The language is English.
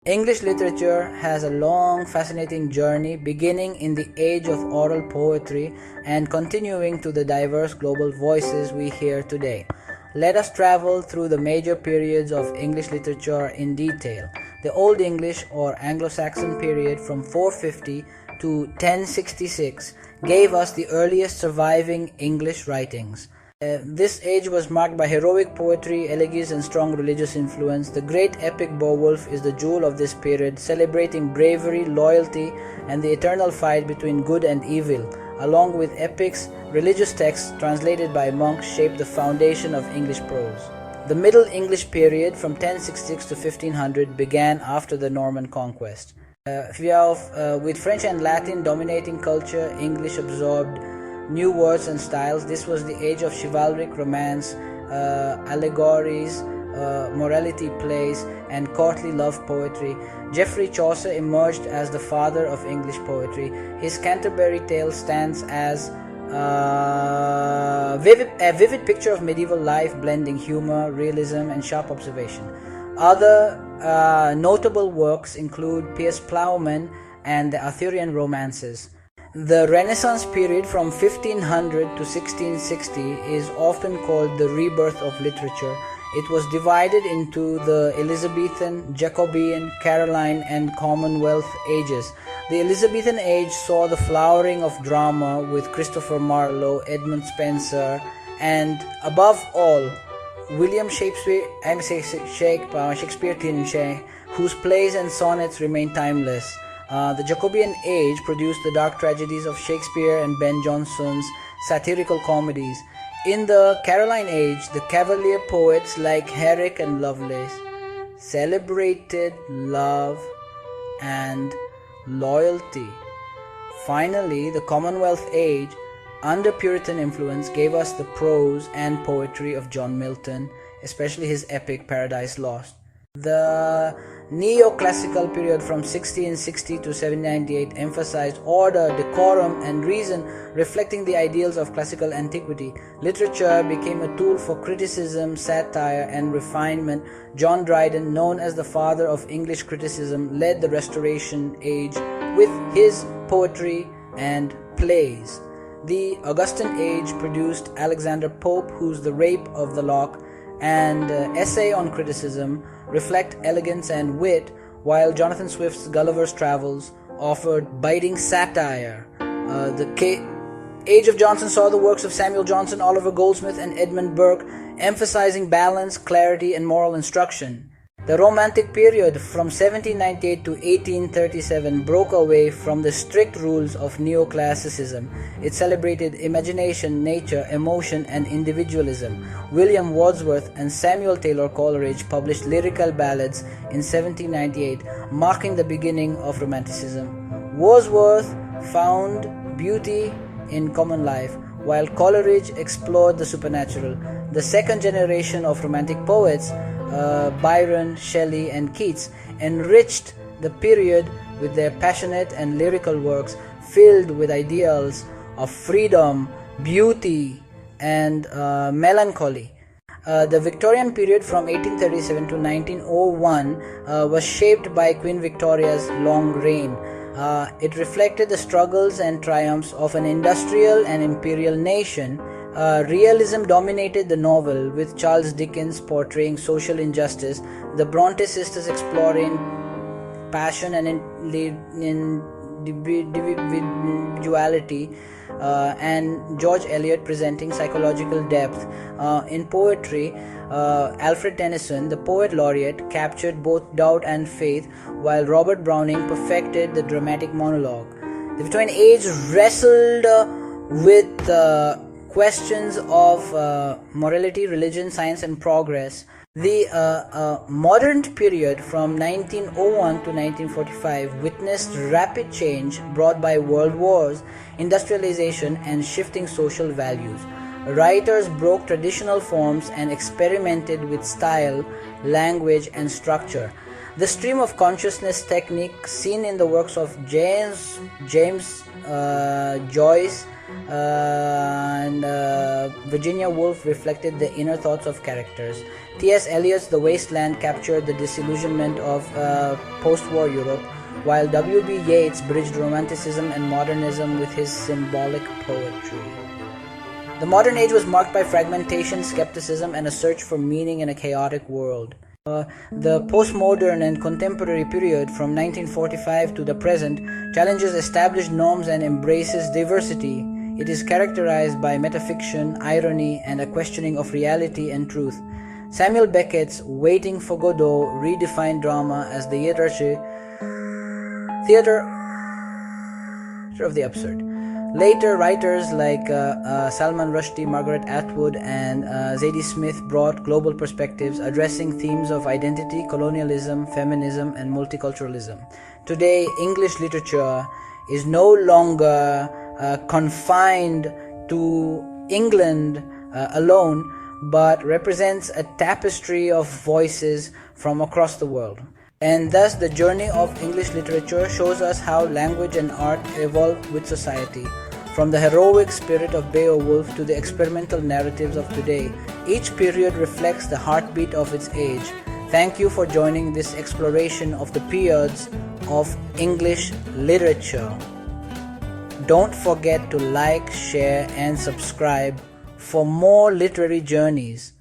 English literature has a long, fascinating journey beginning in the age of oral poetry and continuing to the diverse global voices we hear today. Let us travel through the major periods of English literature in detail. The Old English or Anglo-Saxon period from 450 to 1066 gave us the earliest surviving English writings. This age was marked by heroic poetry, elegies, and strong religious influence. The great epic Beowulf is the jewel of this period, celebrating bravery, loyalty, and the eternal fight between good and evil. Along with epics, religious texts translated by monks shaped the foundation of English prose. The Middle English period from 1066 to 1500 began after the Norman conquest. With French and Latin dominating culture, English absorbed new words and styles. This was the age of chivalric romance, allegories, morality plays, and courtly love poetry. Geoffrey Chaucer emerged as the father of English poetry. His Canterbury Tales stands as a vivid picture of medieval life, blending humor, realism, and sharp observation. Other notable works include Piers Plowman and the Arthurian romances. The Renaissance period from 1500 to 1660 is often called the rebirth of literature. It was divided into the Elizabethan, Jacobean, Caroline, and Commonwealth ages. The Elizabethan age saw the flowering of drama with Christopher Marlowe, Edmund Spenser, and above all, William Shakespeare, whose plays and sonnets remain timeless. The Jacobean age produced the dark tragedies of Shakespeare and Ben Jonson's satirical comedies. In the Caroline age, the Cavalier poets like Herrick and Lovelace celebrated love and loyalty. Finally, the Commonwealth age, under Puritan influence, gave us the prose and poetry of John Milton, especially his epic Paradise Lost. The Neoclassical period from 1660 to 1798 emphasized order, decorum, and reason, reflecting the ideals of classical antiquity. Literature became a tool for criticism, satire, and refinement. John Dryden, known as the father of English criticism, led the Restoration age with his poetry and plays. The Augustan age produced Alexander Pope, whose The Rape of the Lock and Essay on Criticism reflect elegance and wit, while Jonathan Swift's Gulliver's Travels offered biting satire. The Age of Johnson saw the works of Samuel Johnson, Oliver Goldsmith, and Edmund Burke, emphasizing balance, clarity, and moral instruction. The Romantic period from 1798 to 1837 broke away from the strict rules of Neoclassicism. It celebrated imagination, nature, emotion, and individualism. William Wordsworth and Samuel Taylor Coleridge published lyrical ballads in 1798, marking the beginning of Romanticism. Wordsworth found beauty in common life, while Coleridge explored the supernatural. The second generation of Romantic poets, Byron, Shelley, and Keats, enriched the period with their passionate and lyrical works filled with ideals of freedom, beauty, and melancholy. The Victorian period from 1837 to 1901 was shaped by Queen Victoria's long reign. It reflected the struggles and triumphs of an industrial and imperial nation. Realism dominated the novel, with Charles Dickens portraying social injustice, the Bronte sisters exploring passion and individuality, and George Eliot presenting psychological depth. In poetry, Alfred Tennyson, the poet laureate, captured both doubt and faith, while Robert Browning perfected the dramatic monologue. The Victorian age wrestled with questions of morality, religion, science, and progress. The modern period from 1901 to 1945 witnessed rapid change brought by world wars, industrialization, and shifting social values. Writers broke traditional forms and experimented with style, language, and structure. The stream of consciousness technique seen in the works of James Joyce and Virginia Woolf reflected the inner thoughts of characters. T.S. Eliot's The Waste Land captured the disillusionment of post-war Europe, while W.B. Yeats bridged Romanticism and modernism with his symbolic poetry. The modern age was marked by fragmentation, skepticism, and a search for meaning in a chaotic world. The postmodern and contemporary period from 1945 to the present challenges established norms and embraces diversity. It is characterized by metafiction, irony, and a questioning of reality and truth. Samuel Beckett's Waiting for Godot redefined drama as the theater of the absurd. Later, writers like Salman Rushdie, Margaret Atwood, and Zadie Smith brought global perspectives addressing themes of identity, colonialism, feminism, and multiculturalism. Today, English literature is no longer confined to England alone, but represents a tapestry of voices from across the world. And thus, the journey of English literature shows us how language and art evolved with society. From the heroic spirit of Beowulf to the experimental narratives of today, each period reflects the heartbeat of its age. Thank you for joining this exploration of the periods of English literature. Don't forget to like, share, and subscribe for more literary journeys.